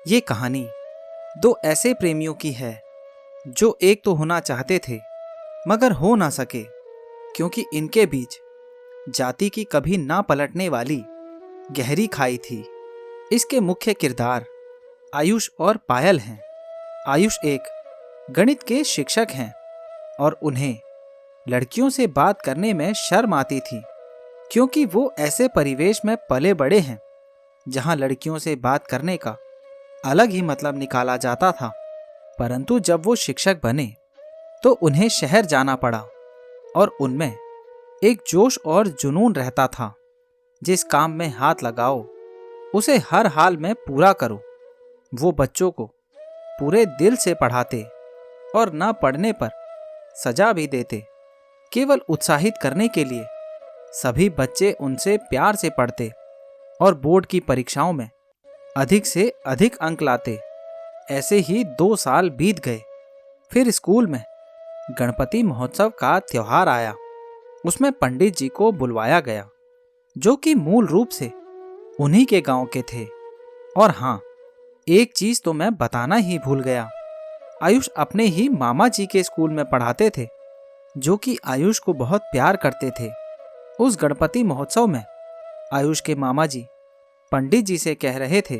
ये कहानी दो ऐसे प्रेमियों की है जो एक तो होना चाहते थे मगर हो ना सके, क्योंकि इनके बीच जाति की कभी ना पलटने वाली गहरी खाई थी। इसके मुख्य किरदार आयुष और पायल हैं। आयुष एक गणित के शिक्षक हैं और उन्हें लड़कियों से बात करने में शर्म आती थी, क्योंकि वो ऐसे परिवेश में पले बड़े हैं जहां लड़कियों से बात करने का अलग ही मतलब निकाला जाता था। परंतु जब वो शिक्षक बने तो उन्हें शहर जाना पड़ा और उनमें एक जोश और जुनून रहता था। जिस काम में हाथ लगाओ उसे हर हाल में पूरा करो। वो बच्चों को पूरे दिल से पढ़ाते और ना पढ़ने पर सजा भी देते, केवल उत्साहित करने के लिए। सभी बच्चे उनसे प्यार से पढ़ते और बोर्ड की परीक्षाओं में अधिक से अधिक अंक लाते। ऐसे ही 2 साल बीत गए। फिर स्कूल में गणपति महोत्सव का त्योहार आया। उसमें पंडित जी को बुलवाया गया, जो कि मूल रूप से उन्हीं के गांव के थे। और हाँ, एक चीज तो मैं बताना ही भूल गया। आयुष अपने ही मामा जी के स्कूल में पढ़ाते थे, जो कि आयुष को बहुत प्यार करते थे। उस गणपति महोत्सव में आयुष के मामा जी पंडित जी से कह रहे थे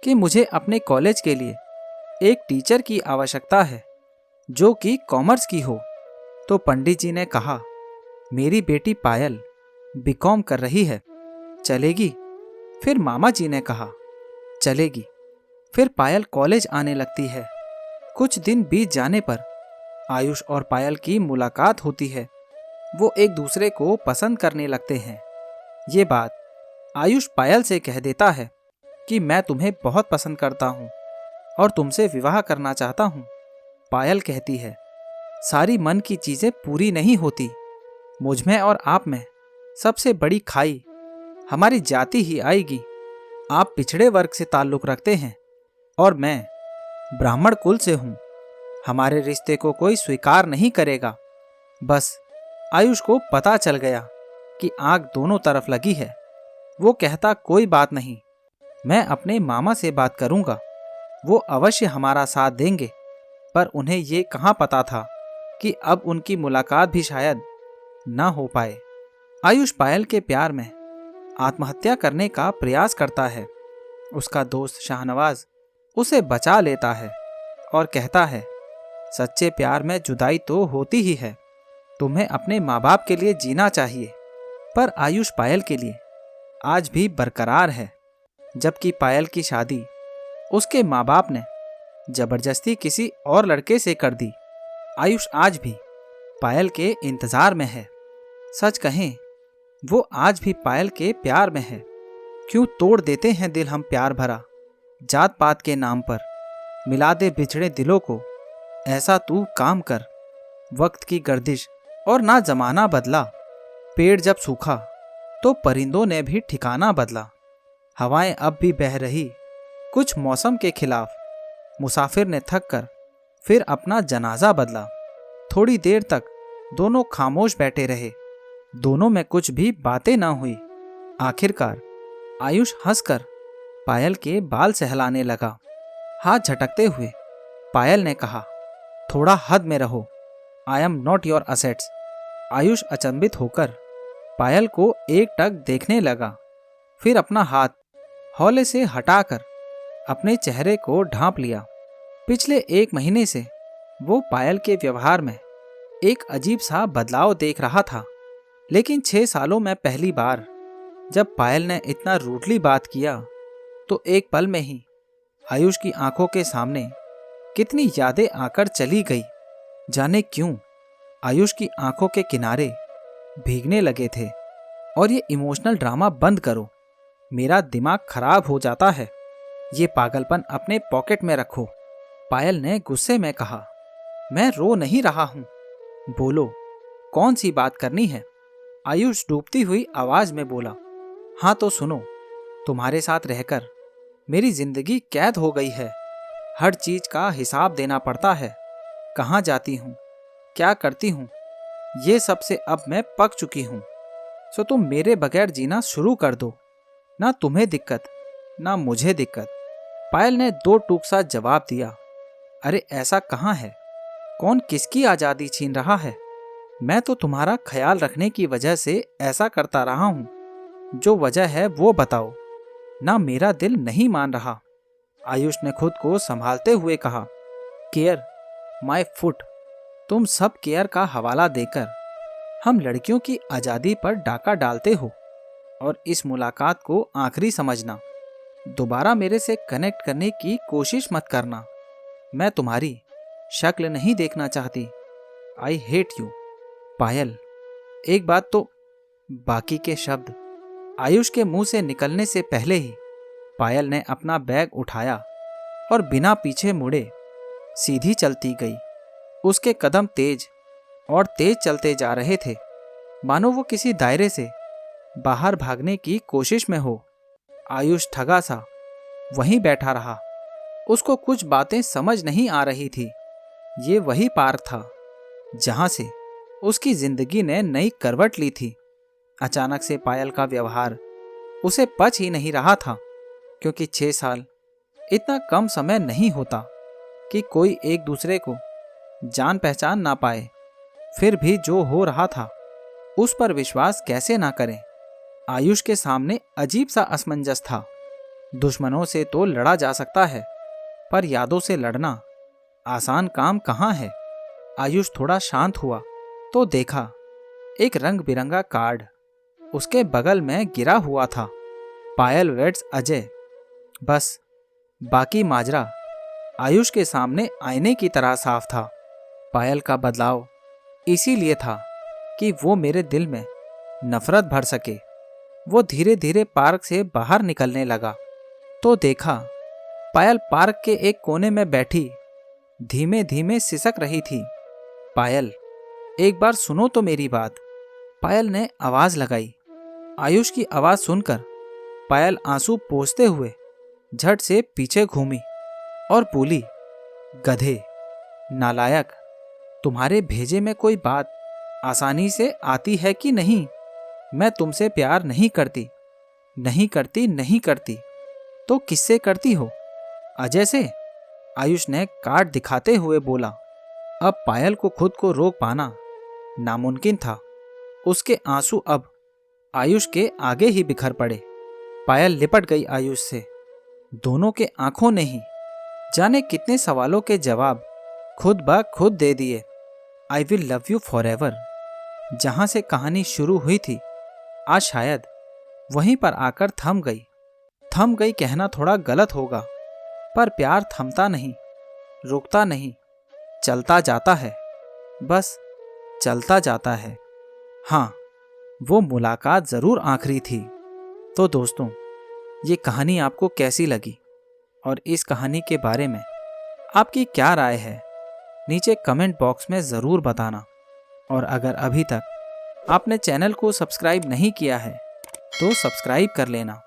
कि मुझे अपने कॉलेज के लिए एक टीचर की आवश्यकता है जो कि कॉमर्स की हो। तो पंडित जी ने कहा, मेरी बेटी पायल बीकॉम कर रही है, चलेगी? फिर मामा जी ने कहा, चलेगी। फिर पायल कॉलेज आने लगती है। कुछ दिन बीत जाने पर आयुष और पायल की मुलाकात होती है। वो एक दूसरे को पसंद करने लगते हैं। ये बात आयुष पायल से कह देता है कि मैं तुम्हें बहुत पसंद करता हूँ और तुमसे विवाह करना चाहता हूँ। पायल कहती है, सारी मन की चीज़ें पूरी नहीं होती। मुझमें और आप में सबसे बड़ी खाई हमारी जाति ही आएगी। आप पिछड़े वर्ग से ताल्लुक़ रखते हैं और मैं ब्राह्मण कुल से हूँ। हमारे रिश्ते को कोई स्वीकार नहीं करेगा। बस आयुष को पता चल गया कि आग दोनों तरफ लगी है। वो कहता, कोई बात नहीं, मैं अपने मामा से बात करूंगा, वो अवश्य हमारा साथ देंगे। पर उन्हें ये कहाँ पता था कि अब उनकी मुलाकात भी शायद ना हो पाए। आयुष पायल के प्यार में आत्महत्या करने का प्रयास करता है। उसका दोस्त शाहनवाज उसे बचा लेता है और कहता है, सच्चे प्यार में जुदाई तो होती ही है, तुम्हें अपने माँ बाप के लिए जीना चाहिए। पर आयुष पायल के लिए आज भी बरकरार है, जबकि पायल की शादी उसके माँ बाप ने जबरदस्ती किसी और लड़के से कर दी। आयुष आज भी पायल के इंतजार में है। सच कहें, वो आज भी पायल के प्यार में है। क्यों तोड़ देते हैं दिल हम प्यार भरा, जात पात के नाम पर मिला दे बिछड़े दिलों को। ऐसा तू काम कर, वक्त की गर्दिश और ना जमाना बदला। पेड़ जब सूखा तो परिंदों ने भी ठिकाना बदला। हवाएं अब भी बह रही कुछ मौसम के खिलाफ। मुसाफिर ने थक कर फिर अपना जनाजा बदला। थोड़ी देर तक दोनों खामोश बैठे रहे। दोनों में कुछ भी बातें ना हुई। आखिरकार आयुष हंसकर पायल के बाल सहलाने लगा। हाथ झटकते हुए पायल ने कहा, थोड़ा हद में रहो, I am not your assets. Ayush अचंभित होकर पायल को एकटक देखने लगा। फिर अपना हाथ हौले से हटाकर अपने चेहरे को ढांप लिया। पिछले 1 महीने से वो पायल के व्यवहार में एक अजीब सा बदलाव देख रहा था, लेकिन 6 सालों में पहली बार जब पायल ने इतना रूडली बात किया तो एक पल में ही आयुष की आंखों के सामने कितनी यादें आकर चली गई। जाने क्यों आयुष की आंखों के किनारे भीगने लगे थे। और ये इमोशनल ड्रामा बंद करो, मेरा दिमाग खराब हो जाता है। ये पागलपन अपने पॉकेट में रखो। पायल ने गुस्से में कहा, मैं रो नहीं रहा हूँ, बोलो कौन सी बात करनी है। आयुष डूबती हुई आवाज में बोला, हाँ तो सुनो, तुम्हारे साथ रहकर मेरी जिंदगी कैद हो गई है। हर चीज का हिसाब देना पड़ता है। कहाँ जाती हूँ, क्या करती हूँ, ये सब से अब मैं पक चुकी हूँ। सो तुम मेरे बगैर जीना शुरू कर दो। ना तुम्हें दिक्कत, ना मुझे दिक्कत। पायल ने दो टूक सा जवाब दिया। अरे ऐसा कहाँ है? कौन किसकी आज़ादी छीन रहा है? मैं तो तुम्हारा ख्याल रखने की वजह से ऐसा करता रहा हूँ। जो वजह है वो बताओ। ना मेरा दिल नहीं मान रहा। आयुष ने खुद को संभालते हुए कहा। Care my foot. तुम सब केयर का हवाला देकर हम लड़कियों की आज़ादी पर डाका डालते हो, और इस मुलाकात को आखिरी समझना। दोबारा मेरे से कनेक्ट करने की कोशिश मत करना। मैं तुम्हारी शक्ल नहीं देखना चाहती। I hate you. पायल, एक बात तो। बाकी के शब्द आयुष के मुंह से निकलने से पहले ही पायल ने अपना बैग उठाया और बिना पीछे मुड़े सीधी चलती गई। उसके कदम तेज और तेज चलते जा रहे थे, मानो वो किसी दायरे से बाहर भागने की कोशिश में हो। आयुष ठगा सा वहीं बैठा रहा। उसको कुछ बातें समझ नहीं आ रही थी। ये वही पार्क था जहां से उसकी जिंदगी ने नई करवट ली थी। अचानक से पायल का व्यवहार उसे पच ही नहीं रहा था, क्योंकि 6 साल इतना कम समय नहीं होता कि कोई एक दूसरे को जान पहचान ना पाए। फिर भी जो हो रहा था उस पर विश्वास कैसे ना करें। आयुष के सामने अजीब सा असमंजस था। दुश्मनों से तो लड़ा जा सकता है, पर यादों से लड़ना आसान काम कहाँ है। आयुष थोड़ा शांत हुआ तो देखा एक रंग बिरंगा कार्ड उसके बगल में गिरा हुआ था। पायल वेड्स अजय। बस बाकी माजरा आयुष के सामने आईने की तरह साफ था। पायल का बदलाव इसीलिए था कि वो मेरे दिल में नफरत भर सके। वो धीरे धीरे पार्क से बाहर निकलने लगा तो देखा पायल पार्क के एक कोने में बैठी धीमे धीमे सिसक रही थी। पायल, एक बार सुनो तो मेरी बात। पायल ने आवाज लगाई। आयुष की आवाज सुनकर पायल आंसू पोंछते हुए झट से पीछे घूमी और बोली, गधे, नालायक, तुम्हारे भेजे में कोई बात आसानी से आती है कि नहीं? मैं तुमसे प्यार नहीं करती, नहीं करती, नहीं करती। तो किससे करती हो? अजय से? आयुष ने कार्ड दिखाते हुए बोला। अब पायल को खुद को रोक पाना नामुमकिन था। उसके आंसू अब आयुष के आगे ही बिखर पड़े। पायल लिपट गई आयुष से। दोनों के आंखों ने ही जाने कितने सवालों के जवाब खुद ब खुद दे दिए। I will love you for ever, जहाँ से कहानी शुरू हुई थी, आज शायद वहीं पर आकर थम गई। थम गई कहना थोड़ा गलत होगा, पर प्यार थमता नहीं, रुकता नहीं, चलता जाता है। बस चलता जाता है। हाँ, वो मुलाकात ज़रूर आखिरी थी। तो दोस्तों, ये कहानी आपको कैसी लगी और इस कहानी के बारे में आपकी क्या राय है, नीचे कमेंट बॉक्स में ज़रूर बताना। और अगर अभी तक आपने चैनल को सब्सक्राइब नहीं किया है तो सब्सक्राइब कर लेना।